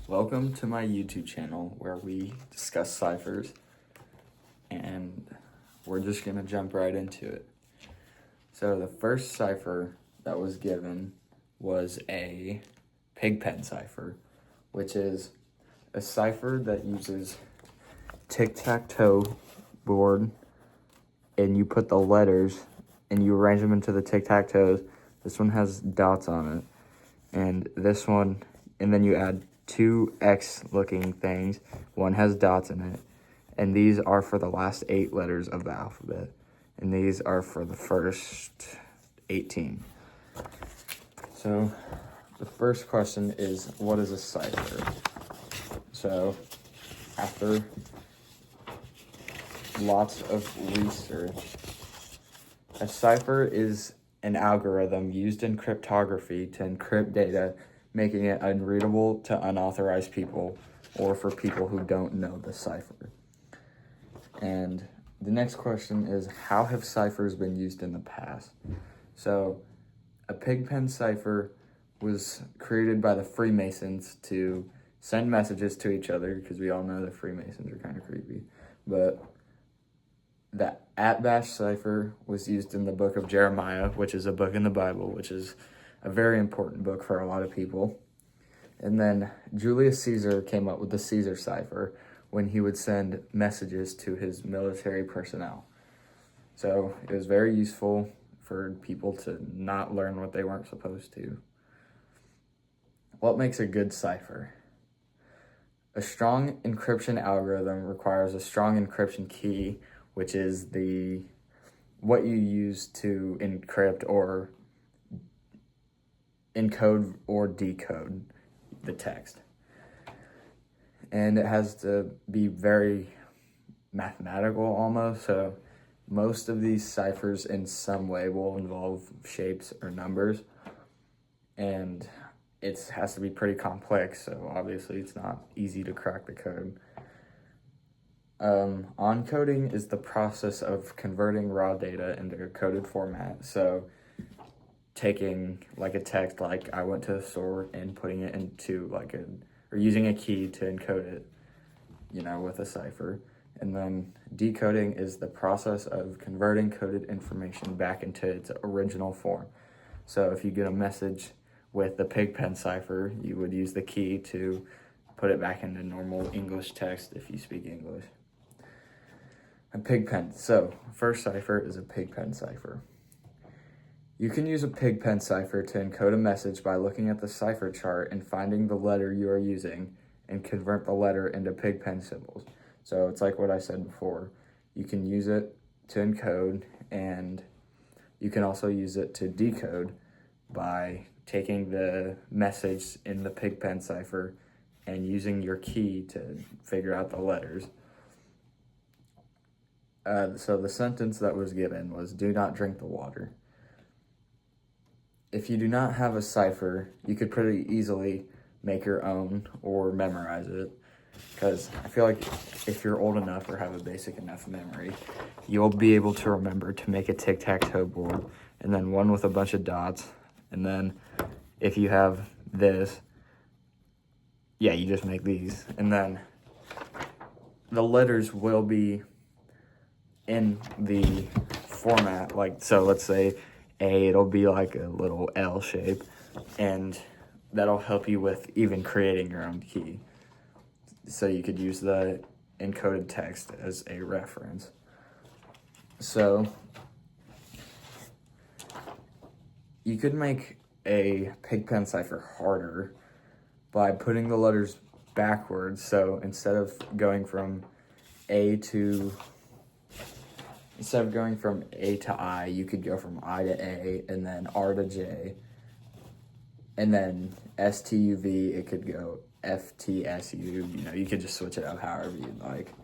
Welcome to my YouTube channel where we discuss ciphers, and we're just going to jump right into it. So the first cipher that was given was a pigpen cipher, which is a cipher that uses tic-tac-toe board, and you put the letters and you arrange them into the tic-tac-toes. This one has dots on it, and this one, and then you add two X looking things. One has dots in it, and these are for the last 8 letters of the alphabet, and these are for the first 18. So the first question is, what is a cipher? So after lots of research, a cipher is an algorithm used in cryptography to encrypt data, making it unreadable to unauthorized people or for people who don't know the cipher. And the next question is, how have ciphers been used in the past? So a pigpen cipher was created by the Freemasons to send messages to each other, because we all know the Freemasons are kind of creepy. But the at-bash cipher was used in the book of Jeremiah, which is a book in the Bible, which is a very important book for a lot of people. And then Julius Caesar came up with the Caesar cipher when he would send messages to his military personnel. So it was very useful for people to not learn what they weren't supposed to. What makes a good cipher? A strong encryption algorithm requires a strong encryption key, which is what you use to encrypt or encode or decode the text. And it has to be very mathematical almost, so most of these ciphers in some way will involve shapes or numbers, and it has to be pretty complex, so obviously it's not easy to crack the code. Encoding is the process of converting raw data into a coded format, so taking like a text, like I went to the store, and putting it into or using a key to encode it, with a cipher. And then decoding is the process of converting coded information back into its original form. So if you get a message with the pigpen cipher, you would use the key to put it back into normal English text if you speak English. A pigpen. So first cipher is a pigpen cipher. You can use a pigpen cipher to encode a message by looking at the cipher chart and finding the letter you are using and convert the letter into pigpen symbols. So it's like what I said before. You can use it to encode, and you can also use it to decode by taking the message in the pigpen cipher and using your key to figure out the letters. So the sentence that was given was, "Do not drink the water." If you do not have a cipher, you could pretty easily make your own or memorize it, because I feel like if you're old enough or have a basic enough memory, you'll be able to remember to make a tic-tac-toe board, and then one with a bunch of dots, and then if you have this, you just make these, and then the letters will be in the format, so let's say A, it'll be like a little L shape, and that'll help you with even creating your own key. So you could use the encoded text as a reference. So you could make a pigpen cipher harder by putting the letters backwards. So instead of going from A to I, you could go from I to A, and then R to J, and then S to U V, it could go F T S U, you could just switch it up however you'd like.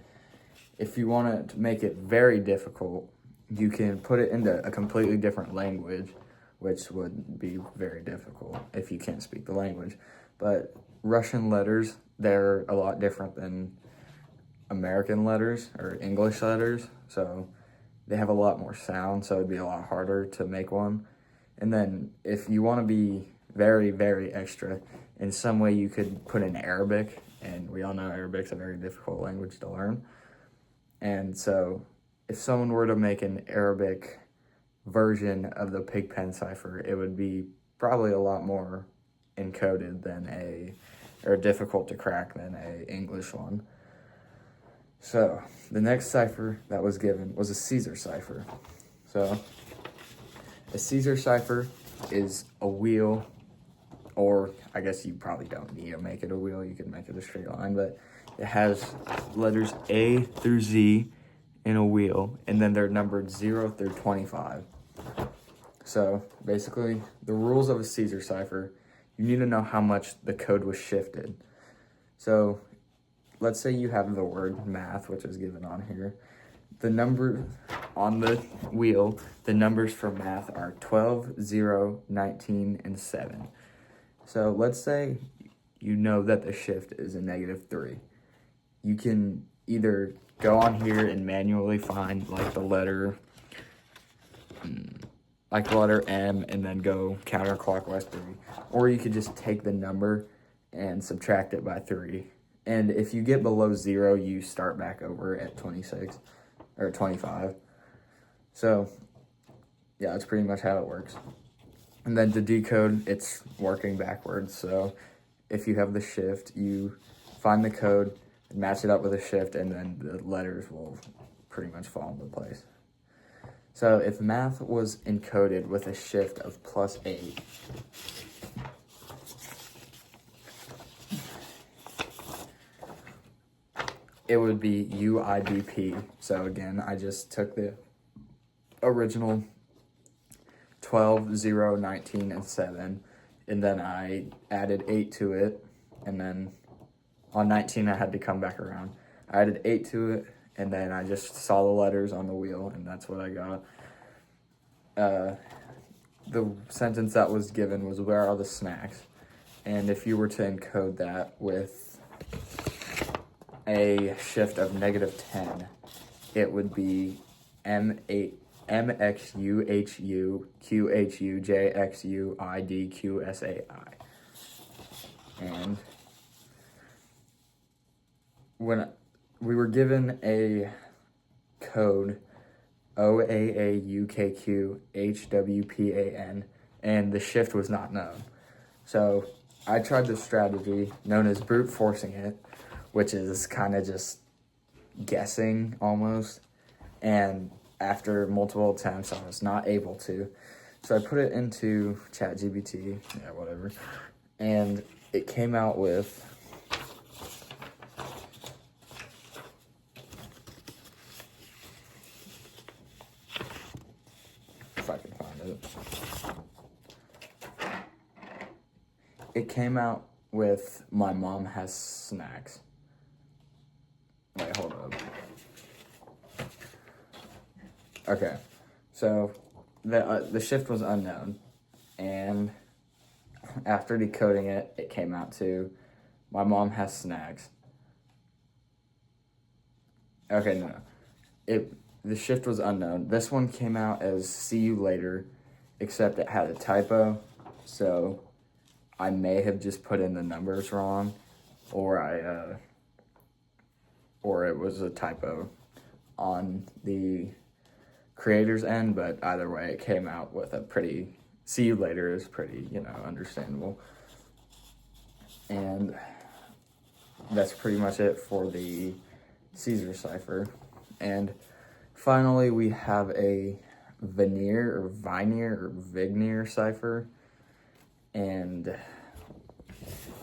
If you want to make it very difficult, you can put it into a completely different language, which would be very difficult if you can't speak the language. But Russian letters, they're a lot different than American letters or English letters, so they have a lot more sound, so it'd be a lot harder to make one. And then if you want to be very, very extra in some way you could put in Arabic, and we all know Arabic's a very difficult language to learn. And so if someone were to make an Arabic version of the Pigpen cipher, it would be probably a lot more encoded or difficult to crack than a English one. So the next cipher that was given was a Caesar cipher. So a Caesar cipher is a wheel, or I guess you probably don't need to make it a wheel, you can make it a straight line, but it has letters A through Z in a wheel, and then they're numbered 0 through 25. So basically, the rules of a Caesar cipher, you need to know how much the code was shifted. So let's say you have the word math, which is given on here. The number on the wheel, the numbers for math are 12, 0, 19, and 7. So let's say you know that the shift is a -3. You can either go on here and manually find like the letter M and then go counterclockwise 3. Or you could just take the number and subtract it by 3. And if you get below 0, you start back over at 26 or 25. So yeah, that's pretty much how it works. And then to decode, it's working backwards. So if you have the shift, you find the code, match it up with a shift, and then the letters will pretty much fall into place. So if math was encoded with a shift of +8, it would be UIDP. So again, I just took the original 12, 0, 19, and 7, and then I added 8 to it, and then on 19 I had to come back around. I added 8 to it, and then I just saw the letters on the wheel, and that's what I got. The sentence that was given was, "Where are the snacks?" And if you were to encode that with a shift of -10, it would be MXUHU QHU JXU IDQSAI. And when we were given a code OAAUKQ HWPAN, and the shift was not known. So I tried the strategy known as brute forcing it, which is kind of just guessing almost. And after multiple attempts, I was not able to. So I put it into ChatGPT, whatever, and it came out with if I can find it. It came out with "My mom has snacks." Wait, hold up. Okay, so the shift was unknown, and after decoding it, it came out to "My mom has snacks." Okay, no. The shift was unknown. This one came out as "See you later," except it had a typo, so I may have just put in the numbers wrong, or it was a typo on the creator's end, but either way, it came out with a pretty, "See you later" is pretty, understandable. And that's pretty much it for the Caesar cipher. And finally, we have a Vignier cipher. And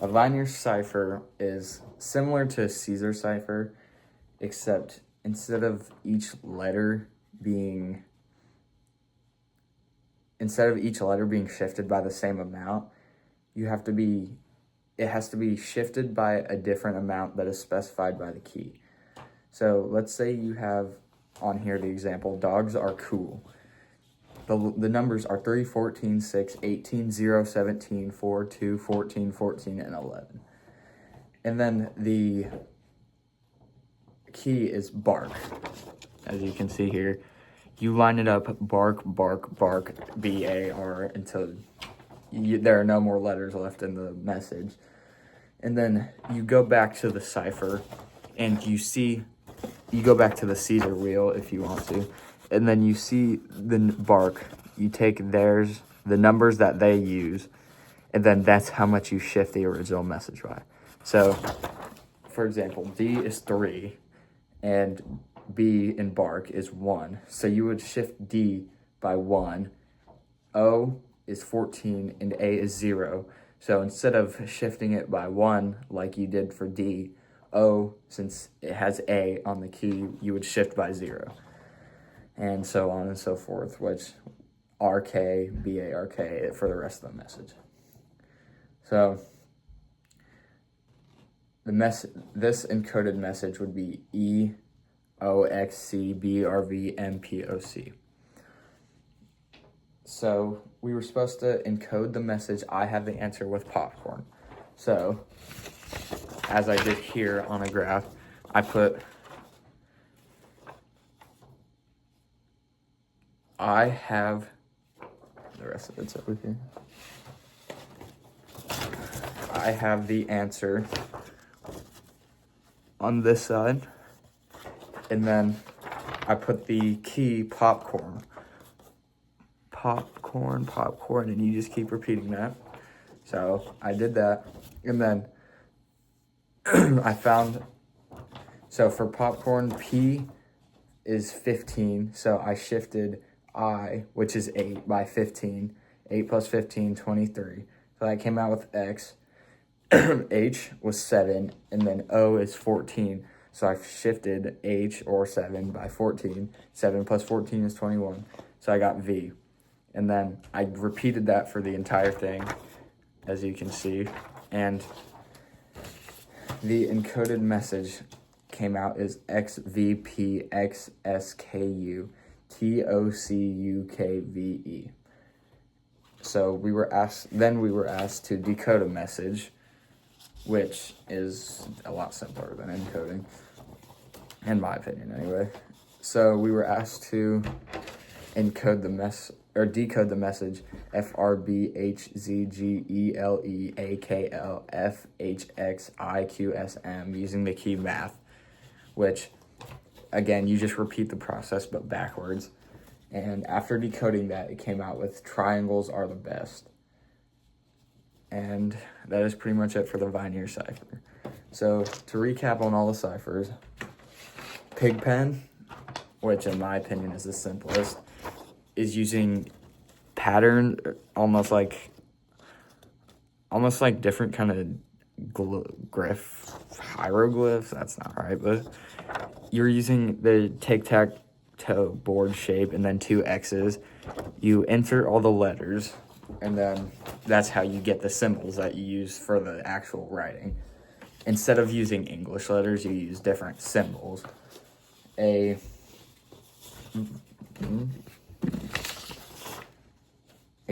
a Vignier cipher is similar to a Caesar cipher, except instead of each letter being shifted by the same amount, it has to be shifted by a different amount that is specified by the key. So let's say you have on here the example, "Dogs are cool." The numbers are 3, 14, 6, 18, 0, 17, 4, 2, 14, 14, and 11. And then the key is bark. As you can see here, you line it up, bark, bark, bark, BAR, until there are no more letters left in the message. And then you go back to the cipher, and you go back to the Caesar wheel if you want to, and then you see the bark. You take the numbers that they use, and then that's how much you shift the original message by. So, for example, D is 3, and B in bark is 1. So you would shift D by 1. O is 14, and A is 0. So instead of shifting it by 1 like you did for D, O, since it has A on the key, you would shift by 0. And so on and so forth, which RK, BARK for the rest of the message. So this encoded message would be EOXCBRVMPOC. So we were supposed to encode the message. I have the answer with popcorn. So as I did here on a graph, I have the rest of it's over here. I have the answer on this side, and then I put the key popcorn, and you just keep repeating that. So I did that, and then I found, so for popcorn, P is 15, so I shifted I, which is 8, by 15. 8 plus 15, 23. So that came out with X. H was 7, and then O is 14. So I shifted H, or 7, by 14. 7 plus 14 is 21. So I got V. And then I repeated that for the entire thing, as you can see. And the encoded message came out as XVPXSKUTOCUKVE. So we were asked to decode a message, which is a lot simpler than encoding, in my opinion anyway. So we were asked to decode the message FRBHZGELEAKLFHXIQSM using the key math, which again, you just repeat the process but backwards. And after decoding that, it came out with triangles are the best. And that is pretty much it for the Vinear cipher. So to recap on all the ciphers, Pigpen, which in my opinion is the simplest, is using pattern, almost like different kind of hieroglyphs. That's not right, but you're using the tic-tac-toe board shape and then 2 X's. You insert all the letters, and then that's how you get the symbols that you use for the actual writing. Instead of using English letters, you use different symbols. A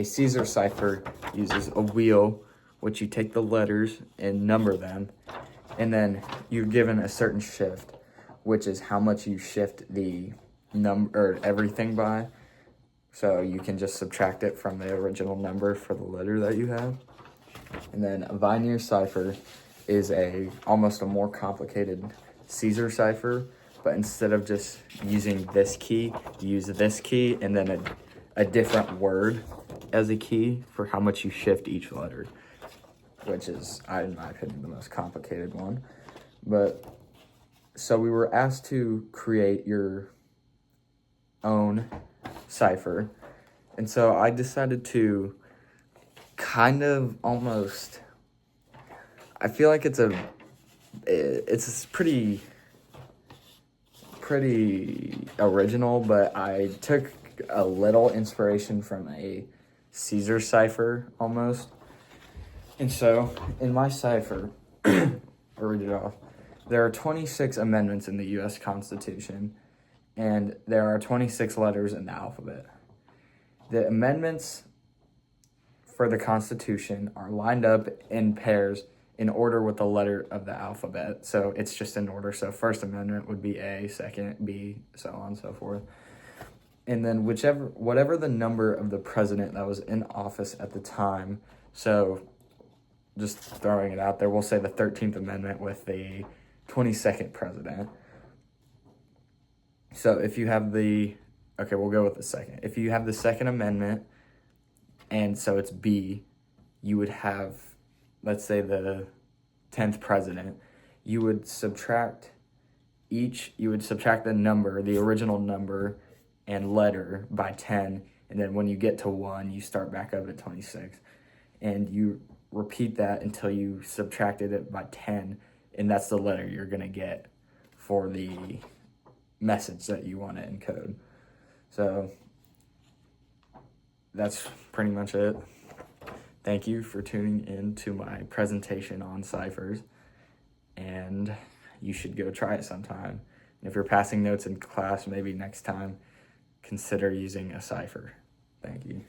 Caesar cipher uses a wheel, which you take the letters and number them, and then you're given a certain shift, which is how much you shift the number, everything by. So you can just subtract it from the original number for the letter that you have. And then a Vinear cipher is almost a more complicated Caesar cipher, but instead of just using this key, you use this key and then a different word as a key for how much you shift each letter, which is, in my opinion, the most complicated one. But so we were asked to create your own cipher, and so I decided to kind of almost, I feel like it's pretty original, but I took a little inspiration from a Caesar cipher almost. And so in my cipher, I'll read it off. There are 26 amendments in the U.S. Constitution, and there are 26 letters in the alphabet. The amendments for the Constitution are lined up in pairs in order with the letter of the alphabet. So it's just in order. So First Amendment would be A, second B, so on and so forth. and then whatever the number of the president that was in office at the time. So just throwing it out there, we'll say the 13th Amendment with the 22nd president. So if you have we'll go with the second. If you have the Second Amendment, and so it's B, you would have, let's say, the 10th president. You would subtract the number, the original number and letter by 10, and then when you get to 1, you start back up at 26. And you repeat that until you subtracted it by 10, and that's the letter you're going to get for the message that you want to encode. So that's pretty much it. Thank you for tuning in to my presentation on ciphers, and you should go try it sometime. And if you're passing notes in class, maybe next time, consider using a cipher. Thank you.